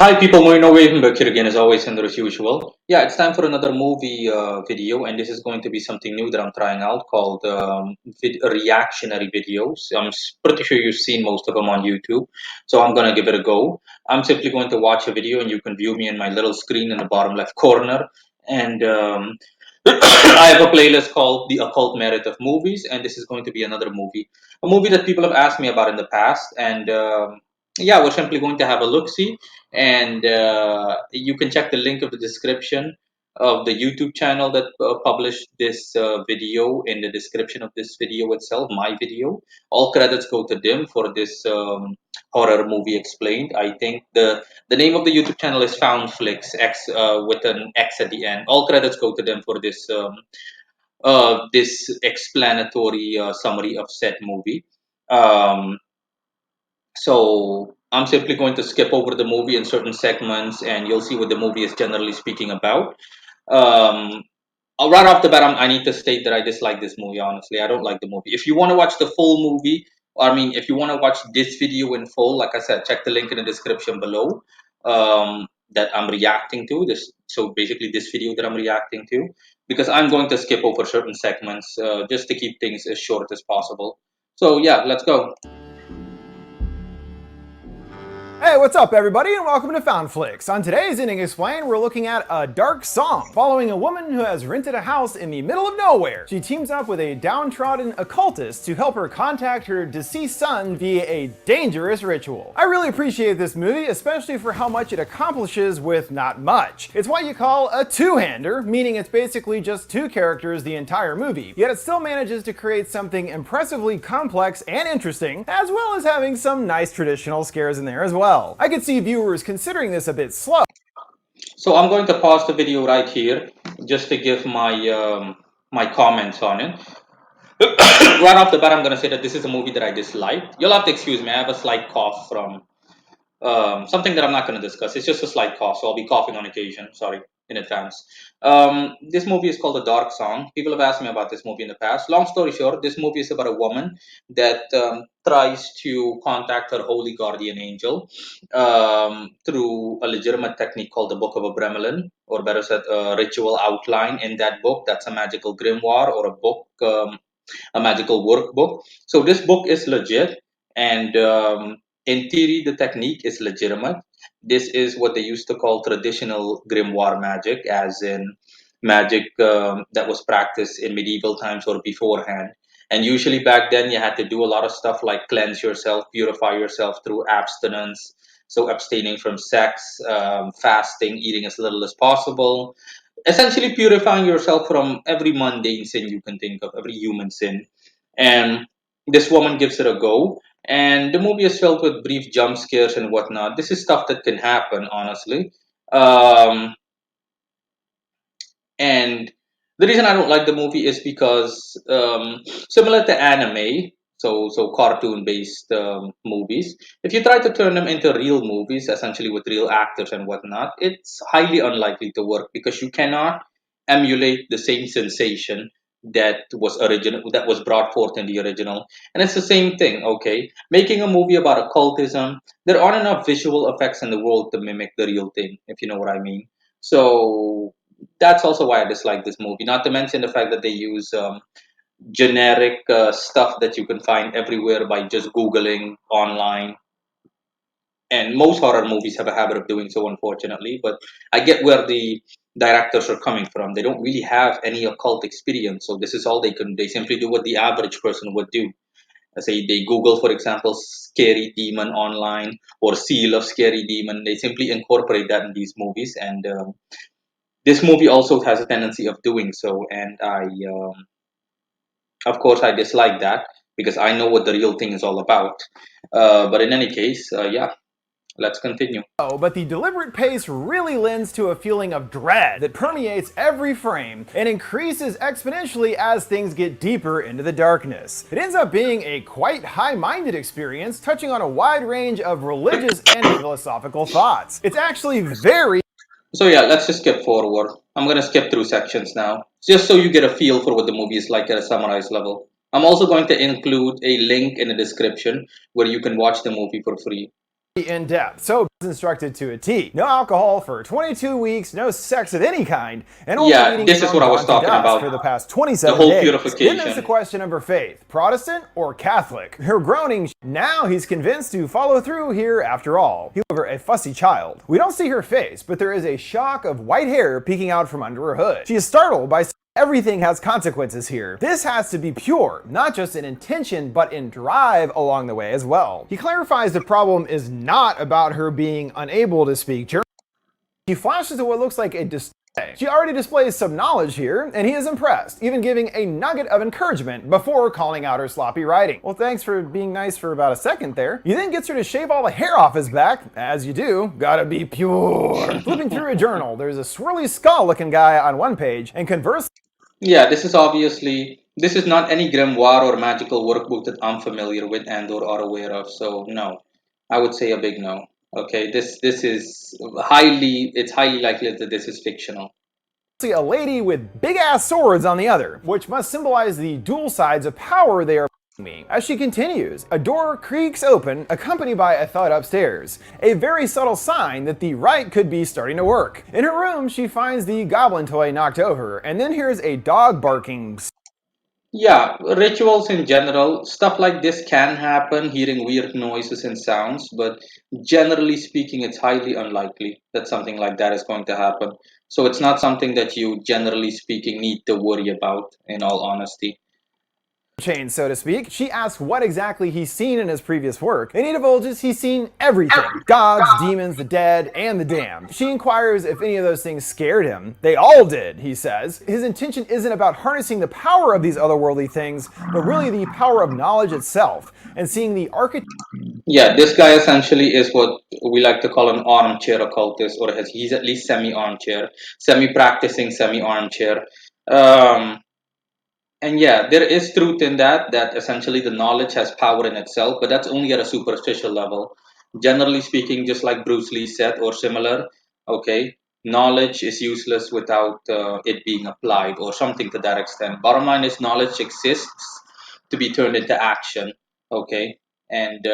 Hi people, Moino Wavenberg here again as always and as usual. Yeah, it's time for another movie video, and this is going to be something new that I'm trying out called reactionary videos. Pretty sure you've seen most of them on YouTube, so I'm gonna give it a go. I'm simply going to watch a video and you can view me in my little screen in the bottom left corner. And I have a playlist called The Occult Merit of Movies, and this is going to be another movie. A movie that people have asked me about in the past, and yeah, we're simply going to have a look-see, and you can check the link of the description of the YouTube channel that published this video in the description of this video itself, my video. All credits go to them for this horror movie explained. I think the name of the YouTube channel is Found Flicks X with an X at the end. All credits go to them for this explanatory summary of said movie. Um, so I'm simply going to skip over the movie in certain segments, and you'll see what the movie is generally speaking about. Um, right off the bat, I need to state that I dislike this movie. Honestly, I don't like the movie. If you want to watch the full movie, I mean, if you want to watch this video in full, like I said, check the link in the description below. That I'm reacting to this. So basically, this video that I'm reacting to, because I'm going to skip over certain segments just to keep things as short as possible. So yeah, let's go. Hey, what's up everybody and welcome to Found Flicks. On today's Ending Explained, we're looking at A Dark Song, following a woman who has rented a house in the middle of nowhere. She teams up with a downtrodden occultist to help her contact her deceased son via a dangerous ritual. I really appreciate this movie, especially for how much it accomplishes with not much. It's what you call a two-hander, meaning it's basically just two characters the entire movie, yet it still manages to create something impressively complex and interesting, as well as having some nice traditional scares in there as well. I could see viewers considering this a bit slow. So I'm going to pause the video right here just to give my comments on it. Right off the bat, I'm going to say that this is a movie that I dislike. You'll have to excuse me. I have a slight cough from something that I'm not going to discuss. It's just a slight cough, so I'll be coughing on occasion. Sorry in advance. This movie is called The Dark Song. People have asked me about this movie in the past. Long story short, this movie is about a woman that tries to contact her holy guardian angel through a legitimate technique called the Book of Abramelin, or better said, a ritual outline. In that book, that's a magical grimoire or a book, a magical workbook. So this book is legit, and in theory, the technique is legitimate. This is what they used to call traditional grimoire magic, as in magic that was practiced in medieval times or beforehand. And usually back then, you had to do a lot of stuff like cleanse yourself, purify yourself through abstinence. So abstaining from sex, fasting, eating as little as possible, essentially purifying yourself from every mundane sin you can think of, every human sin. And this woman gives it a go. And the movie is filled with brief jump scares and whatnot. This is stuff that can happen, honestly. Um, and the reason I don't like the movie is because similar to anime, so cartoon based movies, if you try to turn them into real movies, essentially with real actors and whatnot, it's highly unlikely to work because you cannot emulate the same sensation that was brought forth in the original. And it's the same thing. Okay, making a movie about occultism, there aren't enough visual effects in the world to mimic the real thing, if you know what I mean. So that's also why I dislike this movie. Not to mention the fact that they use generic stuff that you can find everywhere by just Googling online. And most horror movies have a habit of doing so, unfortunately. But I get where the directors are coming from. They don't really have any occult experience, so this is all they can. They simply do what the average person would do. Say they Google, for example, scary demon online or seal of scary demon. They simply incorporate that in these movies, and this movie also has a tendency of doing so, and of course I dislike that because I know what the real thing is all about. But in any case, yeah, let's continue. But the deliberate pace really lends to a feeling of dread that permeates every frame and increases exponentially as things get deeper into the darkness. It ends up being a quite high-minded experience, touching on a wide range of religious and philosophical thoughts. It's actually very So yeah, let's just skip forward. I'm gonna skip through sections now, just so you get a feel for what the movie is like at a summarized level. I'm also going to include a link in the description where you can watch the movie for free. in depth, so instructed to a T. No alcohol for 22 weeks, no sex of any kind, and only Yeah, eating this his is own what I was daunty talking dust for about. the past The 27 whole days. Then there's the purification. question of her faith, Protestant or Catholic? Her groaning, now he's convinced to follow through here after all. He's over a fussy child. We don't see her face, but there is a shock of white hair peeking out from under her hood. She is startled by everything has consequences here. This has to be pure, not just in intention, but in drive along the way as well. He clarifies the problem is not about her being unable to speak German. He flashes to what looks like a display. She already displays some knowledge here, and he is impressed, even giving a nugget of encouragement before calling out her sloppy writing. Well, thanks for being nice for about a second there. He then gets her to shave all the hair off his back, as you do, gotta be pure. Flipping through a journal, there's a swirly skull-looking guy on one page, and conversely, Yeah, this is not any grimoire or magical workbook that I'm familiar with and or are aware of. So no, I would say a big no. Okay, this is it's highly likely that this is fictional. a lady with big-ass swords on the other, which must symbolize the dual sides of power they are me. As she continues, a door creaks open, accompanied by a thud upstairs, a very subtle sign that the right could be starting to work. In her room, she finds the goblin toy knocked over, and then hears a dog barking. Yeah, rituals in general, stuff like this can happen, hearing weird noises and sounds, but generally speaking, it's highly unlikely that something like that is going to happen. So it's not something that you, generally speaking, need to worry about, in all honesty. Chain, so to speak. She asks what exactly he's seen in his previous work, and he divulges he's seen everything. Gods, demons, the dead, and the damned. She inquires if any of those things scared him. They all did, he says. His intention isn't about harnessing the power of these otherworldly things, but really the power of knowledge itself, and seeing the archetype. Yeah, this guy essentially is what we like to call an armchair occultist, or he's at least semi-armchair, semi-practicing, semi-armchair. Um, And yeah, there is truth in that essentially the knowledge has power in itself, but that's only at a superficial level. Generally speaking, just like Bruce Lee said, or similar, okay, knowledge is useless without it being applied, or something to that extent. Bottom line is knowledge exists to be turned into action, okay, and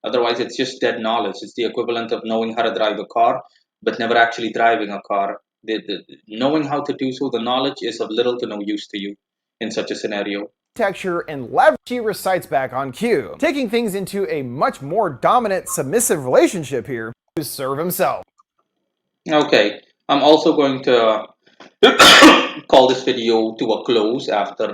otherwise it's just dead knowledge. It's the equivalent of knowing how to drive a car, but never actually driving a car. Knowing how to do so, the knowledge is of little to no use to you in such a scenario. Architecture and leverage she recites back on cue, taking things into a much more dominant, submissive relationship here to serve himself. Okay, I'm also going to call this video to a close after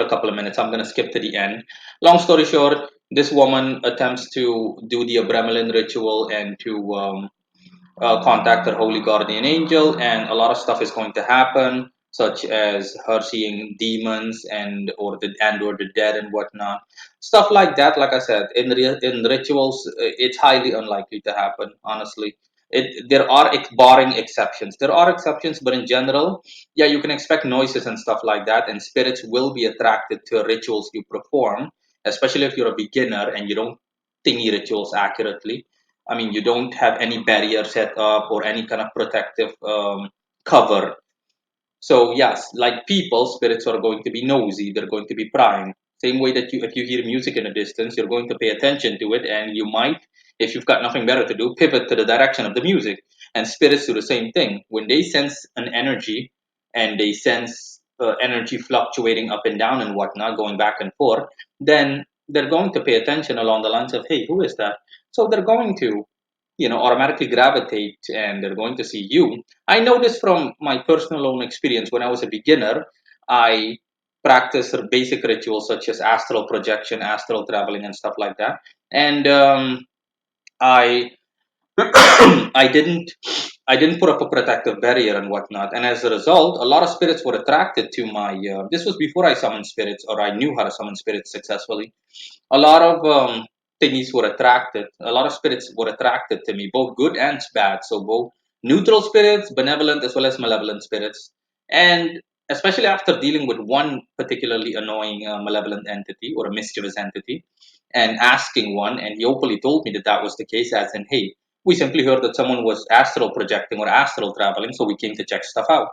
a couple of minutes. I'm going to skip to the end. Long story short, this woman attempts to do the Abramelin ritual and to contact her holy guardian angel, and a lot of stuff is going to happen, such as her seeing demons and or the dead and whatnot. Stuff like that. Like I said, in rituals, it's highly unlikely to happen. Honestly, there are barring exceptions. There are exceptions, but in general, yeah, you can expect noises and stuff like that, and spirits will be attracted to rituals you perform, especially if you're a beginner and you don't thingy rituals accurately. I mean, you don't have any barrier set up or any kind of protective cover. So yes, like people, spirits are going to be nosy. They're going to be prying. Same way that if you hear music in a distance, you're going to pay attention to it, and you might, if you've got nothing better to do, pivot to the direction of the music. And spirits do the same thing. When they sense an energy, and they sense energy fluctuating up and down and whatnot, going back and forth, then they're going to pay attention along the lines of, hey, who is that? So they're going to, automatically gravitate, and they're going to see you. I know this from my personal own experience. When I was a beginner, I practiced basic rituals such as astral projection, astral traveling, and stuff like that. And I I didn't I didn't put up a protective barrier and whatnot, and as a result, a lot of spirits were attracted to my. This was before I summoned spirits, or I knew how to summon spirits successfully. A lot of thingies were attracted. A lot of spirits were attracted to me, both good and bad. So both neutral spirits, benevolent as well as malevolent spirits, and especially after dealing with one particularly annoying malevolent entity or a mischievous entity, and asking one, and he openly told me that that was the case, as in, hey, we simply heard that someone was astral projecting or astral traveling, so we came to check stuff out.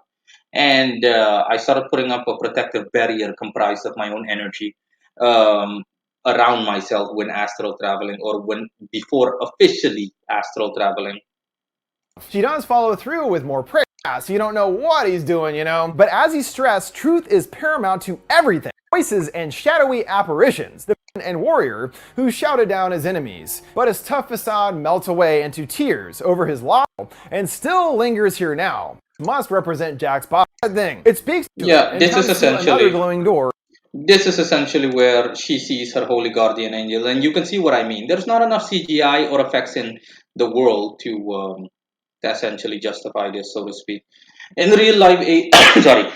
And I started putting up a protective barrier comprised of my own energy. Um, around myself when astral traveling, or when before officially astral traveling. She does follow through with more prayer, so you don't know what he's doing, you know? But as he stressed, truth is paramount to everything. Voices and shadowy apparitions, the and warrior who shouted down his enemies. But his tough facade melts away into tears over his loss and still lingers here now. Must represent Jack's body thing. It speaks to Yeah, him and this is comes to another essentially glowing door. this is essentially where she sees her holy guardian angel, and you can see what I mean. There's not enough CGI or effects in the world to essentially justify this, so to speak. In real life, sorry,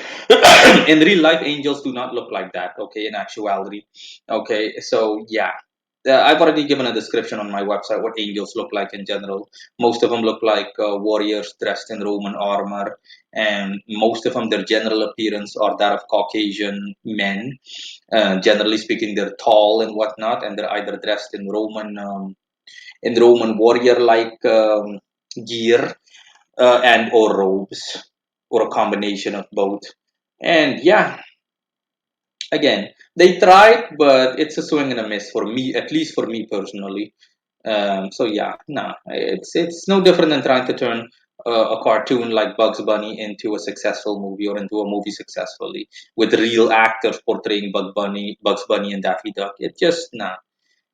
in real life, angels do not look like that. Okay, in actuality, okay. So yeah, I've already given a description on my website what angels look like in general. Most of them look like warriors dressed in Roman armor, and most of them, their general appearance are that of Caucasian men. Generally speaking, they're tall and whatnot, and they're either dressed in Roman warrior-like gear, and or robes, or a combination of both. And yeah, again, they tried, but it's a swing and a miss for me, at least for me personally. So yeah, nah, it's no different than trying to turn a cartoon like Bugs Bunny into a successful movie, or into a movie successfully with real actors portraying Bugs Bunny and Daffy Duck. It just nah.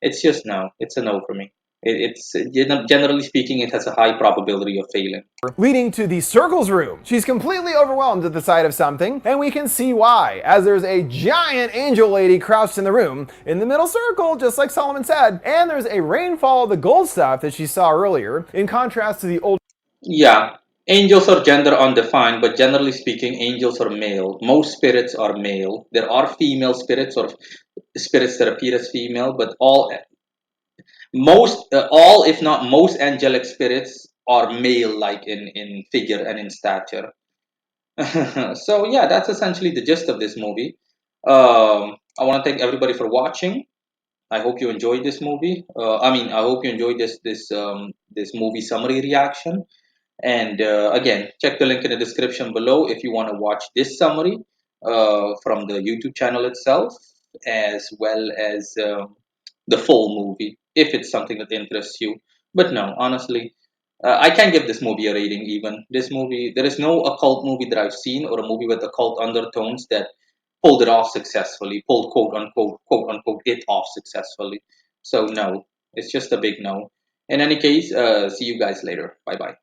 It's just no. It's a no for me. Generally speaking, it has a high probability of failing. Leading to the circles room. She's completely overwhelmed at the sight of something, and we can see why, as there's a giant angel lady crouched in the room, in the middle circle, just like Solomon said, and there's a rainfall of the gold stuff that she saw earlier, in contrast to the old. Yeah, angels are gender undefined, but generally speaking, angels are male. Most spirits are male. There are female spirits, or spirits that appear as female, but all, if not most, angelic spirits are male, like in figure and in stature. So yeah, that's essentially the gist of this movie. I want to thank everybody for watching. I hope you enjoyed this movie. I hope you enjoyed this movie summary reaction. And again, check the link in the description below if you want to watch this summary from the YouTube channel itself, as well as the full movie, if it's something that interests you. But no, honestly, I can't give this movie a rating even. This movie, there is no occult movie that I've seen, or a movie with occult undertones, that pulled it off successfully, pulled quote unquote it off successfully. So no, it's just a big no. In any case, see you guys later. Bye bye.